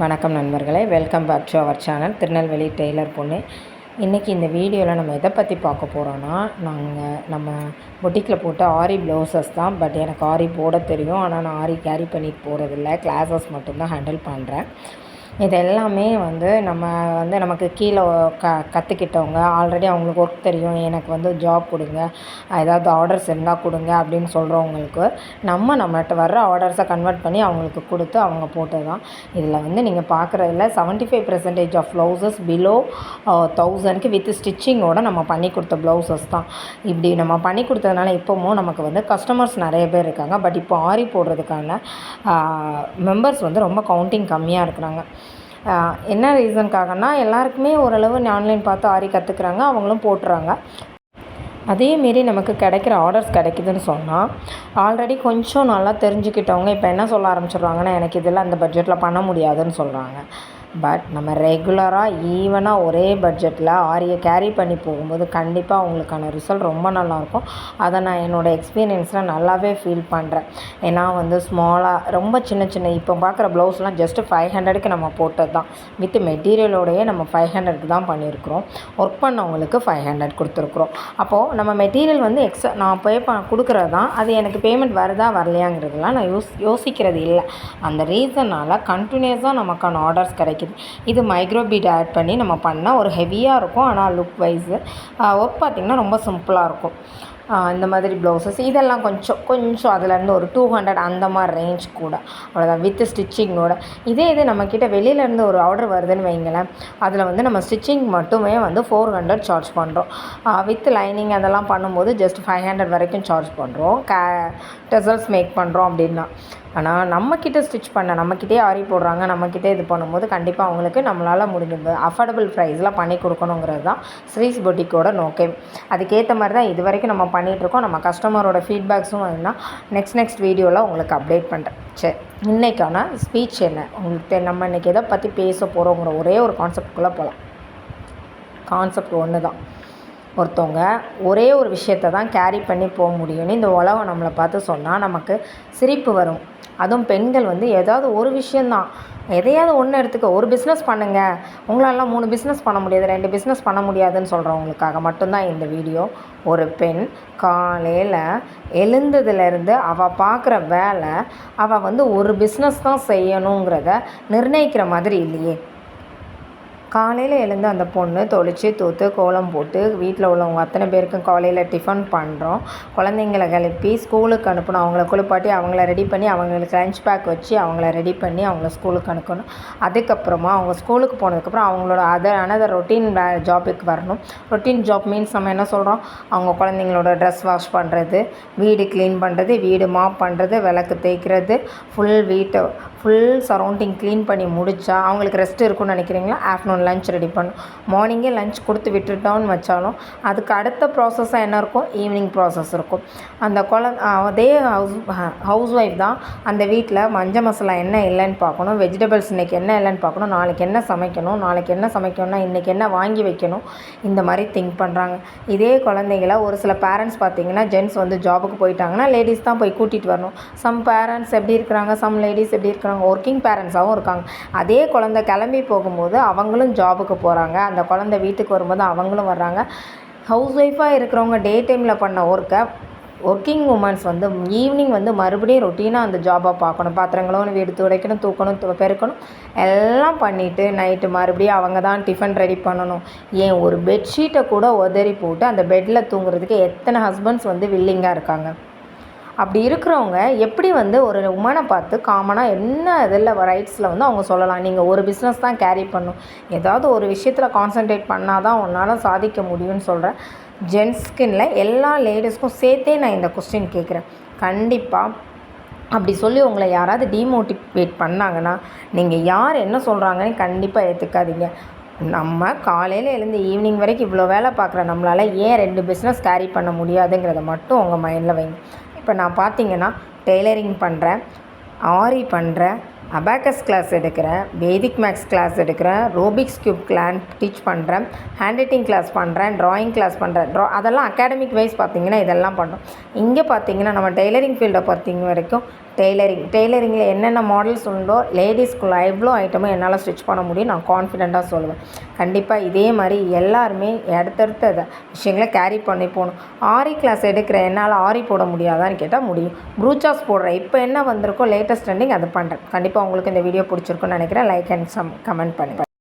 வணக்கம் நண்பர்களே, welcome back to our channel Tirunelveli tailor பொண்ணு. இன்றைக்கி இந்த வீடியோவில் நம்ம எதை பற்றி பார்க்க போகிறோன்னா, நம்ம பொட்டிக்கில் போட்ட ஆரி ப்ளவுசஸ் தான். பட் எனக்கு ஆரி போட தெரியும், ஆனால் நான் ஆரி கேரி பண்ணிட்டு போகிறதில்ல, கிளாஸஸ் மட்டும்தான் ஹேண்டில் பண்ணுறேன். இது எல்லாமே நமக்கு கீழே கற்றுக்கிட்டவங்க, ஆல்ரெடி அவங்களுக்கு ஒர்க் தெரியும், எனக்கு ஜாப் கொடுங்க, ஏதாவது ஆர்டர்ஸ் இருந்தால் கொடுங்க அப்படின்னு சொல்கிறவங்களுக்கு நம்மகிட்ட வர்ற ஆர்டர்ஸை கன்வெர்ட் பண்ணி அவங்களுக்கு கொடுத்து அவங்க போட்டது தான். இதில் நீங்கள் பார்க்குறதில்ல 75% ஆஃப் ப்ளவுசஸ் பிலோ 1000க்கு வித் ஸ்டிச்சிங்கோடு நம்ம பண்ணி கொடுத்த ப்ளவுசஸ் தான். இப்படி நம்ம பண்ணி கொடுத்ததுனால இப்போவும் நமக்கு கஸ்டமர்ஸ் நிறைய பேர் இருக்காங்க. பட் இப்போ ஆரி போடுறதுக்கான மெம்பர்ஸ் ரொம்ப கவுண்டிங் கம்மியாக இருக்கிறாங்க. என்ன ரீசனுக்காகனா, எல்லாருக்குமே ஓரளவு ஆன்லைன் பார்த்து ஆரி கற்றுக்குறாங்க, அவங்களும் போட்டுறாங்க. அதேமாரி நமக்கு கிடைக்கிற ஆர்டர்ஸ் கிடைக்குதுன்னு சொன்னால், ஆல்ரெடி கொஞ்சம் நல்லா தெரிஞ்சுக்கிட்டவங்க இப்போ என்ன சொல்ல ஆரம்பிச்சிடுறாங்கன்னா, எனக்கு இதெல்லாம் அந்த பட்ஜெட்டில் பண்ண முடியாதுன்னு சொல்கிறாங்க. பட் நம்ம ரெகுலராக ஈவனாக ஒரே பட்ஜெட்டில் ஆரியை கேரி பண்ணி போகும்போது கண்டிப்பாக அவங்களுக்கான ரிசல்ட் ரொம்ப நல்லாயிருக்கும். அதை நான் என்னோடய எக்ஸ்பீரியன்ஸில் நல்லாவே ஃபீல் பண்ணுறேன். ஏன்னா ஸ்மாலாக ரொம்ப சின்ன இப்போ பார்க்குற ப்ளவுஸ்லாம் ஜஸ்ட்டு 500க்கு நம்ம போட்டது தான். வித் மெட்டீரியலோடையே நம்ம 500க்கு தான் பண்ணியிருக்கிறோம். ஒர்க் பண்ணவங்களுக்கு 500 கொடுத்துருக்குறோம். அப்போது நம்ம மெட்டீரியல் எக்ஸ்ட்ரா நான் பே கொடுக்குறது தான். அது எனக்கு பேமெண்ட் வருதா வரலையாங்கிறதுலாம் நான் யோசிக்கிறது இல்லை. அந்த ரீசனால் கண்டினியூஸாக நமக்கான ஆர்டர்ஸ் கிடைக்கும். இது மைக்ரோ பீட் ஆட் பண்ணி நம்ம பண்ணால் ஒரு ஹெவியாக இருக்கும், ஆனால் லுக் வைஸு ஒர்க் பார்த்திங்கன்னா ரொம்ப சிம்பிளாக இருக்கும். இந்த மாதிரி ப்ளவுசஸ் இதெல்லாம் கொஞ்சம் அதுலேருந்து ஒரு 200 அந்த மாதிரி ரேஞ்ச் கூட, அவ்வளோதான், வித் ஸ்டிச்சிங்கோட. இதே நம்மக்கிட்ட வெளியிலேருந்து ஒரு ஆர்டர் வருதுன்னு வைங்களேன், அதில் நம்ம ஸ்டிச்சிங் மட்டுமே 400 சார்ஜ் பண்ணுறோம். வித் லைனிங் அதெல்லாம் பண்ணும்போது ஜஸ்ட் 500 வரைக்கும் சார்ஜ் பண்ணுறோம். டெசல்ஸ் மேக் பண்ணுறோம் அப்படின்னா. ஆனால் நம்மக்கிட்ட ஸ்டிச் பண்ண, நம்மக்கிட்டே ஆரி போடுறாங்க, நம்மக்கிட்டே இது பண்ணும்போது கண்டிப்பாக அவங்களுக்கு நம்மளால் முடிஞ்சது அஃபோர்டபுள் ப்ரைஸில் பண்ணி கொடுக்கணுங்கிறது தான் ஸ்ரீஸ் பொட்டிக்கோட நோக்கம். அதுக்கேற்ற மாதிரி தான் இது வரைக்கும் நம்ம பண்ணிகிட்ருக்கோம். நம்ம கஸ்டமரோட ஃபீட்பேக்ஸும் வேணுன்னா நெக்ஸ்ட் வீடியோவில் உங்களுக்கு அப்டேட் பண்ணுறேன். சரி, இன்றைக்கான ஸ்பீச் என்ன உங்களுக்கு, நம்ம இன்றைக்கி எதை பற்றி பேச போகிறோங்கிற ஒரே ஒரு கான்செப்டுக்குள்ளே போகலாம். கான்செப்ட் ஒன்று தான். ஒருத்தவங்க ஒரே ஒரு விஷயத்தை தான் கேரி பண்ணி போக முடியும்னு இந்த உலகம் நம்மளை பார்த்து சொன்னால் நமக்கு சிரிப்பு வரும். அதுவும் பெண்கள் ஏதாவது ஒரு விஷயந்தான், எதையாவது ஒன்று எடுத்துக்க, ஒரு பிஸ்னஸ் பண்ணுங்கள், உங்களால் 3 பிஸ்னஸ் பண்ண முடியாது, 2 பிஸ்னஸ் பண்ண முடியாதுன்னு சொல்கிறவங்களுக்காக மட்டும்தான் இந்த வீடியோ. ஒரு பெண் காலையில் எழுந்ததுலேருந்து அவள் பார்க்குற வேலை, அவள் ஒரு பிஸ்னஸ் தான் செய்யணுங்கிறத நிர்ணயிக்கிற மாதிரி இல்லையே. காலையில் எழுந்து அந்த பொண்ணு தொளிச்சு தூத்து கோலம் போட்டு வீட்டில் உள்ளவங்க அத்தனை பேருக்கும் காலையில் டிஃபன் பண்ணுறோம். குழந்தைங்கள கிளப்பி ஸ்கூலுக்கு அனுப்பணும், அவங்கள குளிப்பாட்டி அவங்கள ரெடி பண்ணி அவங்களுக்கு லஞ்ச் பேக் வச்சு அவங்கள ரெடி பண்ணி அவங்கள ஸ்கூலுக்கு அனுப்பணும். அதுக்கப்புறமா அவங்க ஸ்கூலுக்கு போனதுக்கப்புறம் அவங்களோட அனதர் ரொட்டீன் ஜாபுக்கு வரணும். ரொட்டீன் ஜாப் மீன்ஸ் நம்ம என்ன சொல்கிறோம், அவங்க குழந்தைங்களோட ட்ரெஸ் வாஷ் பண்ணுறது, வீடு க்ளீன் பண்ணுறது, வீடு மாப் பண்ணுறது, விளக்கு தேய்க்கிறது, ஃபுல் சரௌண்டிங் க்ளீன் பண்ணி முடித்தா அவங்களுக்கு ரெஸ்ட் இருக்குன்னு நினைக்கிறீங்களா? ஆஃப்டர்நூன் லஞ்ச் ரெடி பண்ணும். மார்னிங்கே லஞ்ச் கொடுத்து விட்டுட்டோன்னு வச்சாலும் அதுக்கு அடுத்த ப்ராசஸாக என்ன இருக்கும், ஈவினிங் ப்ராசஸ் இருக்கும். அந்த அதே ஹவுஸ் ஒய்ஃப் தான் அந்த வீட்டில் மஞ்சள் மசாலா என்ன இல்லைன்னு பார்க்கணும், வெஜிடபிள்ஸ் இன்றைக்கி என்ன இல்லைன்னு பார்க்கணும், நாளைக்கு என்ன சமைக்கணும்னா இன்றைக்கி என்ன வாங்கி வைக்கணும், இந்த மாதிரி திங்க் பண்ணுறாங்க. இதே குழந்தைங்கள ஒரு சில பேரண்ட்ஸ் பார்த்திங்கன்னா, ஜென்ட்ஸ் ஜாபுக்கு போயிட்டாங்கன்னா லேடிஸ் தான் போய் கூட்டிகிட்டு வரணும். சம் பேரண்ட்ஸ் எப்படி இருக்கிறாங்க, சம் லேடிஸ் எப்படி இருக்கிறாங்க, ஒர்க்கிங் பேரண்ட்ஸாகவும் இருக்காங்க. அதே குழந்தை கிளம்பி போகும்போது அவங்களும் ஜாபுக்கு போகிறாங்க, அந்த குழந்தை வீட்டுக்கு வரும்போது அவங்களும் வர்றாங்க. ஹவுஸ் ஒய்ஃபாக இருக்கிறவங்க டே டைமில் பண்ண ஒர்க்கிங் உமன்ஸ் ஈவினிங் மறுபடியும் ரொட்டீனாக அந்த ஜாபாக பார்க்கணும். பாத்திரங்களும் வீடு துடைக்கணும், தூக்கணும், பெருக்கணும், எல்லாம் பண்ணிவிட்டு நைட்டு மறுபடியும் அவங்க தான் டிஃபன் ரெடி பண்ணணும். ஏன் ஒரு பெட்ஷீட்டை கூட உதறி போட்டு அந்த பெட்டில் தூங்குறதுக்கு எத்தனை ஹஸ்பண்ட்ஸ் வில்லிங்காக இருக்காங்க. அப்படி இருக்கிறவங்க எப்படி ஒரு உமனை பார்த்து காமனாக என்ன இதில் ரைட்ஸில் அவங்க சொல்லலாம், நீங்கள் ஒரு பிஸ்னஸ் தான் கேரி பண்ணணும், ஏதாவது ஒரு விஷயத்தில் கான்சன்ட்ரேட் பண்ணால் தான் உன்னால் சாதிக்க முடியும்னு சொல்கிறேன். ஜென்ஸ்க்குன்னு எல்லா லேடிஸ்க்கும் சேர்த்தே நான் இந்த கொஸ்டின் கேட்குறேன். கண்டிப்பாக அப்படி சொல்லி உங்களை யாராவது டீமோட்டிவேட் பண்ணாங்கன்னா நீங்கள் யார் என்ன சொல்கிறாங்கன்னு கண்டிப்பாக ஏற்றுக்காதீங்க. நம்ம காலையில் எழுந்து ஈவினிங் வரைக்கும் இவ்வளோ வேலை பார்க்குற நம்மளால் ஏன் 2 பிஸ்னஸ் கேரி பண்ண முடியாதுங்கிறத மட்டும் உங்கள் மைண்டில் வைங்க. இப்போ நான் பார்த்திங்கன்னா டெய்லரிங் பண்ணுறேன், ஆரி பண்ணுறேன், அபாக்கஸ் கிளாஸ் எடுக்கிறேன், வேதிக் மேக்ஸ் கிளாஸ் எடுக்கிறேன், ரோபிக்ஸ் கியூப் டீச் பண்ணுறேன், ஹேண்ட் ரைட்டிங் கிளாஸ் பண்ணுறேன், ட்ராயிங் கிளாஸ் பண்ணுறேன். அதெல்லாம் அகாடமிக் வைஸ் பார்த்திங்கன்னா இதெல்லாம் பண்ணுறோம். இங்கே பார்த்திங்கன்னா நம்ம டெய்லரிங் ஃபீல்டை பார்த்திங்க வரைக்கும் டெய்லரிங்கில் என்னென்ன மாடல்ஸ் உண்டோ லேடிஸ்க்குள்ள எவ்வளோ ஐட்டமும் என்னால் ஸ்டிச் பண்ண முடியும். நான் கான்ஃபிடெண்ட்டாக சொல்லுவேன். கண்டிப்பாக இதே மாதிரி எல்லாருமே அடுத்தடுத்த விஷயங்களை கேரி பண்ணி போகணும். ஆரி கிளாஸ் எடுக்கிற என்னால் ஆரி போட முடியாதான்னு கேட்டால் முடியும். ப்ரூச்சாஸ் போடுறேன். இப்போ என்ன வந்திருக்கோ லேட்டஸ்ட் ட்ரெண்டிங் அதை பண்ணுறேன். கண்டிப்பாக உங்களுக்கு இந்த வீடியோ பிடிச்சிருக்குன்னு நினைக்கிறேன். லைக் அண்ட் கமெண்ட் பண்ணி